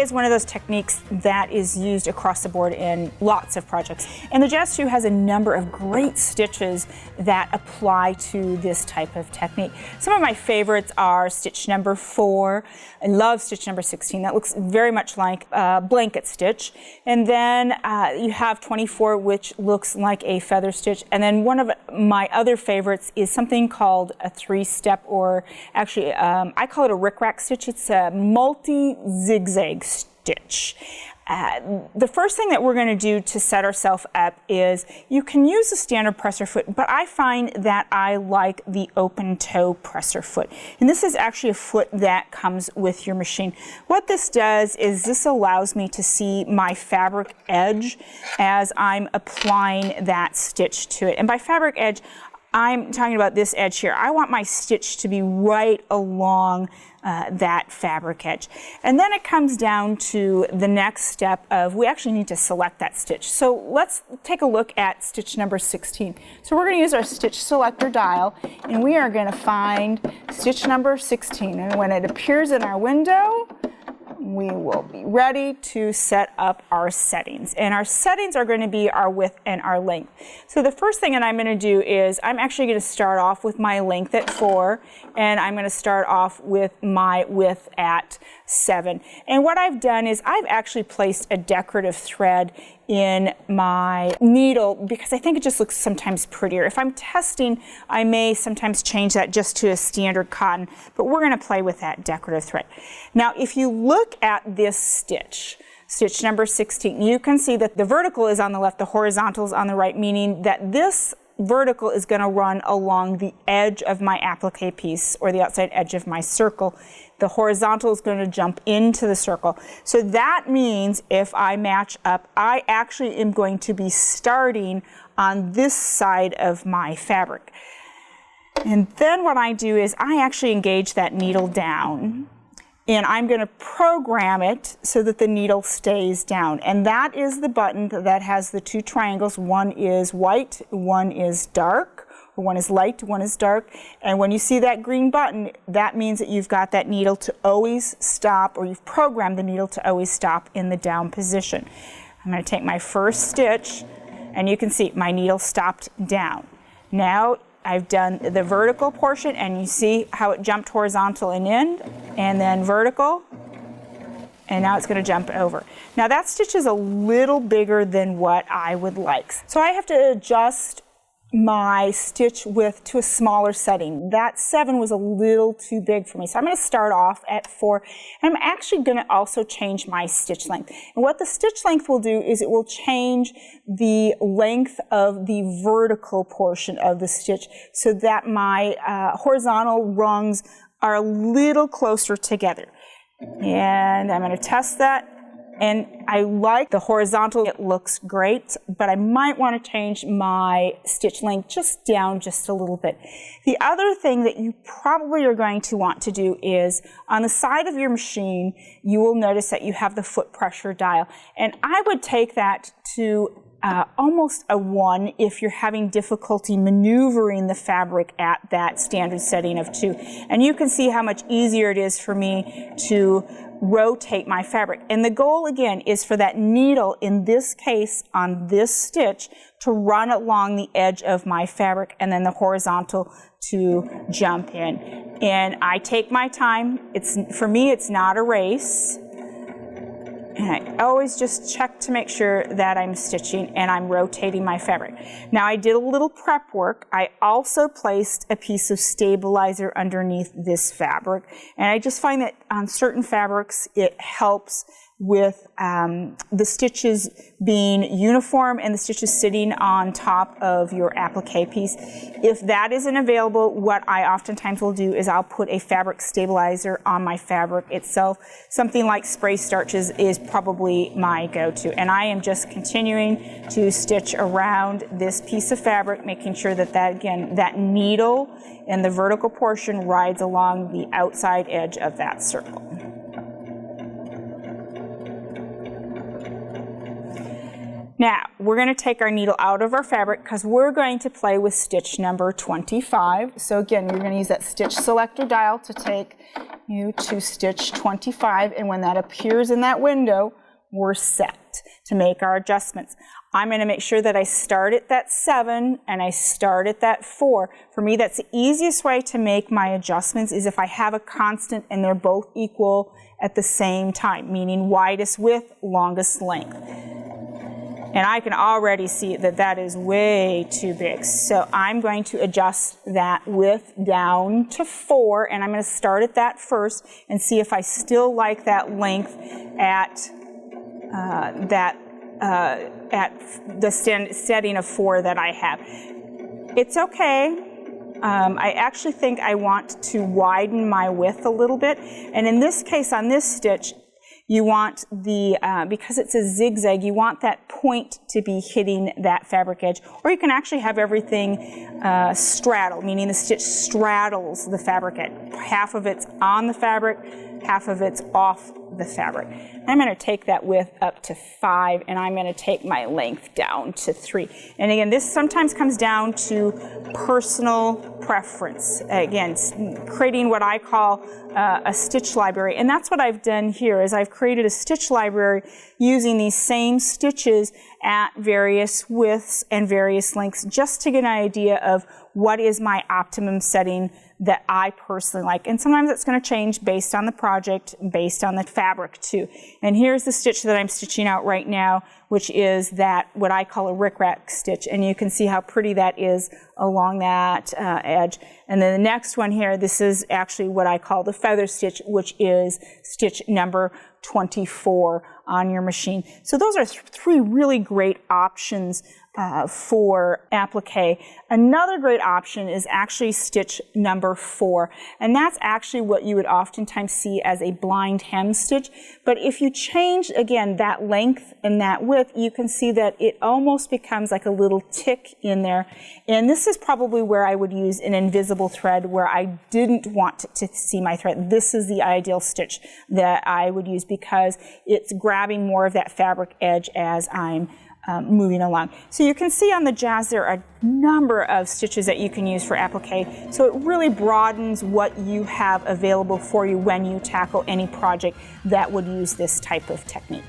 is one of those techniques that is used across the board in lots of projects. And the Jazz 2 has a number of great stitches that apply to this type of technique. Some of my favorites are stitch number 4. I love stitch number 16. That looks very much like a blanket stitch. And then you have 24, which looks like a feather stitch. And then one of my other favorites is something called a 3-step, or actually I call it a rickrack stitch. It's a multi-zigzag stitch. The first thing that we're going to do to set ourselves up is you can use a standard presser foot, but I find that I like the open toe presser foot. And this is actually a foot that comes with your machine. What this does is this allows me to see my fabric edge as I'm applying that stitch to it. And by fabric edge, I'm talking about this edge here. I want my stitch to be right along that fabric edge. And then it comes down to the next step of we actually need to select that stitch. So let's take a look at stitch number 16. So we're going to use our stitch selector dial, and we are going to find stitch number 16. And when it appears in our window, we will be ready to set up our settings. And our settings are going to be our width and our length. So the first thing that I'm going to do is I'm actually going to start off with my length at 4, and I'm going to start off with my width at 7. And what I've done is I've actually placed a decorative thread in my needle because I think it just looks sometimes prettier. If I'm testing, I may sometimes change that just to a standard cotton, but we're going to play with that decorative thread. Now, if you look at this stitch, stitch number 16, you can see that the vertical is on the left, the horizontal is on the right, meaning that this vertical is going to run along the edge of my applique piece, or the outside edge of my circle. The horizontal is going to jump into the circle. So that means if I match up, I actually am going to be starting on this side of my fabric. And then what I do is I actually engage that needle down, and I'm going to program it so that the needle stays down. And that is the button that has the 2 triangles. One is white, one is dark, or one is light, one is dark. And when you see that green button, that means that you've got that needle to always stop, or you've programmed the needle to always stop in the down position. I'm going to take my first stitch, and you can see my needle stopped down. Now I've done the vertical portion, and you see how it jumped horizontal and in, and then vertical, and now it's going to jump over. Now that stitch is a little bigger than what I would like. So I have to adjust my stitch width to a smaller setting. That 7 was a little too big for me. So I'm going to start off at 4, and I'm actually going to also change my stitch length. And what the stitch length will do is it will change the length of the vertical portion of the stitch so that my horizontal rungs are a little closer together. And I'm going to test that. And I like the horizontal, it looks great, but I might want to change my stitch length just down just a little bit. The other thing that you probably are going to want to do is on the side of your machine, you will notice that you have the foot pressure dial. And I would take that to almost a 1 if you're having difficulty maneuvering the fabric at that standard setting of 2. And you can see how much easier it is for me to rotate my fabric. And the goal again is for that needle, in this case on this stitch, to run along the edge of my fabric, and then the horizontal to jump in. And I take my time. For me, it's not a race. And I always just check to make sure that I'm stitching and I'm rotating my fabric. Now I did a little prep work. I also placed a piece of stabilizer underneath this fabric. And I just find that on certain fabrics it helps with the stitches being uniform and the stitches sitting on top of your applique piece. If that isn't available, what I oftentimes will do is I'll put a fabric stabilizer on my fabric itself. Something like spray starches is probably my go-to. And I am just continuing to stitch around this piece of fabric, making sure that that needle and the vertical portion rides along the outside edge of that circle. Now, we're going to take our needle out of our fabric because we're going to play with stitch number 25. So again, you're going to use that stitch selector dial to take you to stitch 25, and when that appears in that window, we're set to make our adjustments. I'm going to make sure that I start at that 7 and I start at that 4. For me, that's the easiest way to make my adjustments, is if I have a constant and they're both equal at the same time, meaning widest width, longest length. And I can already see that that is way too big. So I'm going to adjust that width down to 4, and I'm going to start at that first and see if I still like that length at the setting of 4 that I have. It's okay. I actually think I want to widen my width a little bit. And in this case, on this stitch, you want the, because it's a zigzag, you want that point to be hitting that fabric edge. Or you can actually have everything straddle, meaning the stitch straddles the fabric edge. Half of it's on the fabric, half of it's off the fabric. I'm going to take that width up to 5, and I'm going to take my length down to 3. And again, this sometimes comes down to personal preference. Again, creating what I call a stitch library. And that's what I've done here, is I've created a stitch library using these same stitches at various widths and various lengths, just to get an idea of what is my optimum setting that I personally like. And sometimes it's going to change based on the project, based on the fabric too. And here's the stitch that I'm stitching out right now, which is that what I call a rickrack stitch. And you can see how pretty that is along that edge. And then the next one here, this is actually what I call the feather stitch, which is stitch number 24 on your machine. So those are 3 really great options for applique. Another great option is actually stitch number 4, and that's actually what you would oftentimes see as a blind hem stitch. But if you change, again, that length and that width, you can see that it almost becomes like a little tick in there. And this is probably where I would use an invisible thread, where I didn't want to see my thread. This is the ideal stitch that I would use, because it's grabbing more of that fabric edge as I'm moving along. So you can see on the Jazz there are a number of stitches that you can use for applique. So it really broadens what you have available for you when you tackle any project that would use this type of technique.